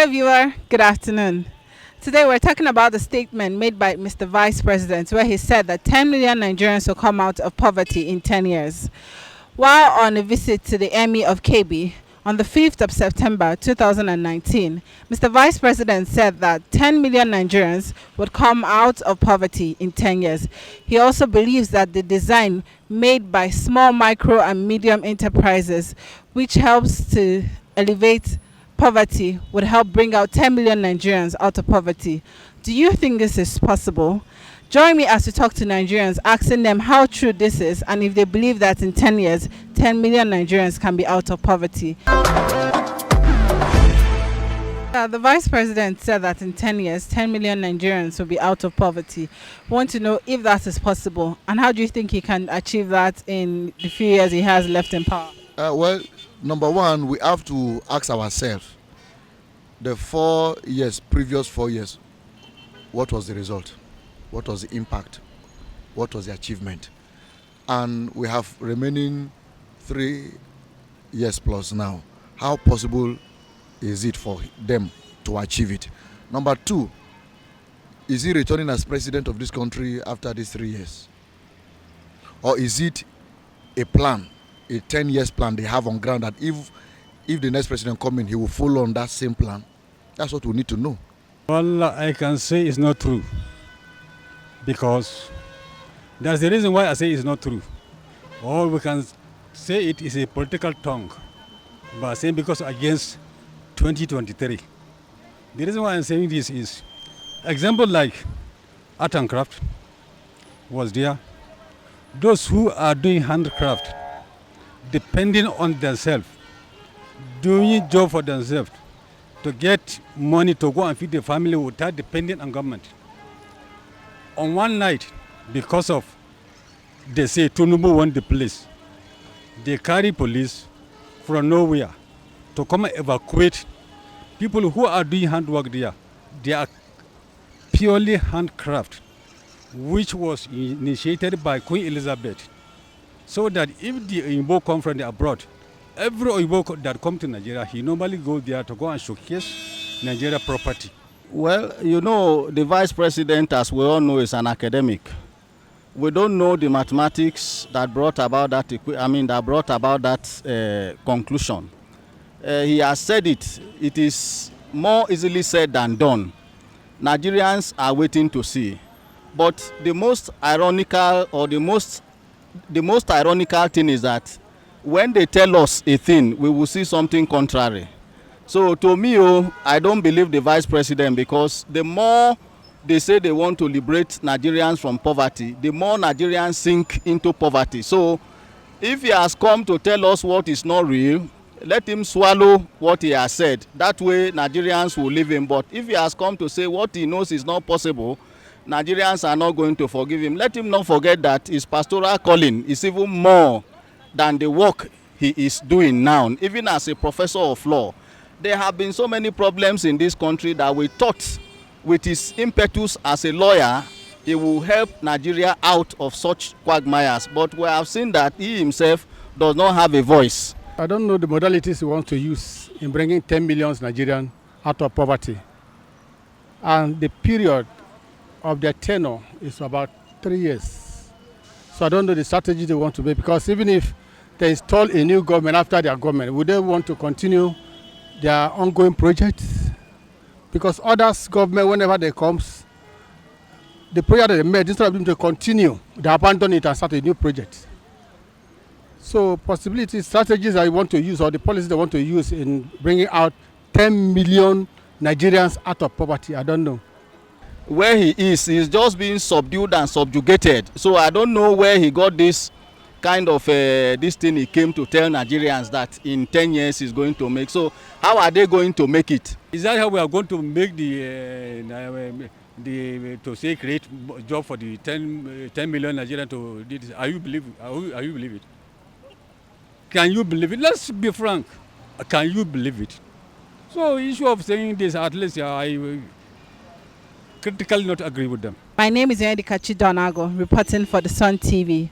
Hello, viewer. Good afternoon. Today, we're talking about the statement made by Mr. Vice President, where he said that 10 million Nigerians will come out of poverty in 10 years. While on a visit to the Emir of Kebbi on the 5th of September 2019, Mr. Vice President said that 10 million Nigerians would come out of poverty in 10 years. He also believes that the design made by small, micro, and medium enterprises, which helps to alleviate poverty, would help bring out 10 million Nigerians out of poverty. Do you think this is possible? Join me as we talk to Nigerians, asking them how true this is and if they believe that in 10 years, 10 million Nigerians can be out of poverty. The Vice President said that in 10 years, 10 million Nigerians will be out of poverty. We want to know if that is possible and how do you think he can achieve that in the few years he has left in power? Well, number one, we have to ask ourselves, the previous 4 years, what was the result? What was the impact? What was the achievement? And we have remaining 3 years plus now. How possible is it for them to achieve it? Number two, is he returning as president of this country after these 3 years? Or is it a plan, a 10 years plan they have on ground that if the next president comes in, he will follow on that same plan? That's what we need to know. Well, I can say it's not true. Because that's the reason why I say it's not true. Or we can say it is a political tongue, but saying because against 2023. The reason why I'm saying this is, example like art and craft was there. Those who are doing handcraft, depending on themselves, doing job for themselves, to get money to go and feed the family without depending on government. On one night, because of, they say Tinubu won the place, they carry police from nowhere to come and evacuate people who are doing handwork there. They are purely handcraft, which was initiated by Queen Elizabeth. So that if the Oyinbo come from the abroad, every Oyinbo that come to Nigeria, he normally go there to go and showcase Nigeria property. Well, you know, the vice president, as we all know, is an academic. We don't know the mathematics that brought about that. Conclusion. He has said it. It is more easily said than done. Nigerians are waiting to see. But the most ironical thing is that when they tell us a thing, we will see something contrary. So to me, I don't believe the vice president, because the more they say they want to liberate Nigerians from poverty, the more Nigerians sink into poverty. So if he has come to tell us what is not real, let him swallow what he has said. That way Nigerians will leave him. But if he has come to say what he knows is not possible, Nigerians are not going to forgive him. Let him not forget that his pastoral calling is even more than the work he is doing now, even as a professor of law. There have been so many problems in this country that we thought with his impetus as a lawyer, he will help Nigeria out of such quagmires. But we have seen that he himself does not have a voice. I don't know the modalities he wants to use in bringing 10 million Nigerians out of poverty. And the period of their tenure is about 3 years. So I don't know the strategy they want to make, because even if they install a new government after their government, would they want to continue their ongoing projects? Because others government, whenever they comes, the project that they made, instead of them to continue, they abandon it and start a new project. So possibilities, strategies that you want to use, or the policies they want to use in bringing out 10 million Nigerians out of poverty, I don't know. Where he is, he's just being subdued and subjugated. So I don't know where he got this kind of this thing he came to tell Nigerians that in 10 years he's going to make. So how are they going to make it? Is that how we are going to make to say create job for the 10 million Nigerians to do this? Are you believe it? Can you believe it? Let's be frank. Can you believe it? So issue of saying this, at least I critically not agree with them. My name is Yendikachi Donago, reporting for the Sun TV.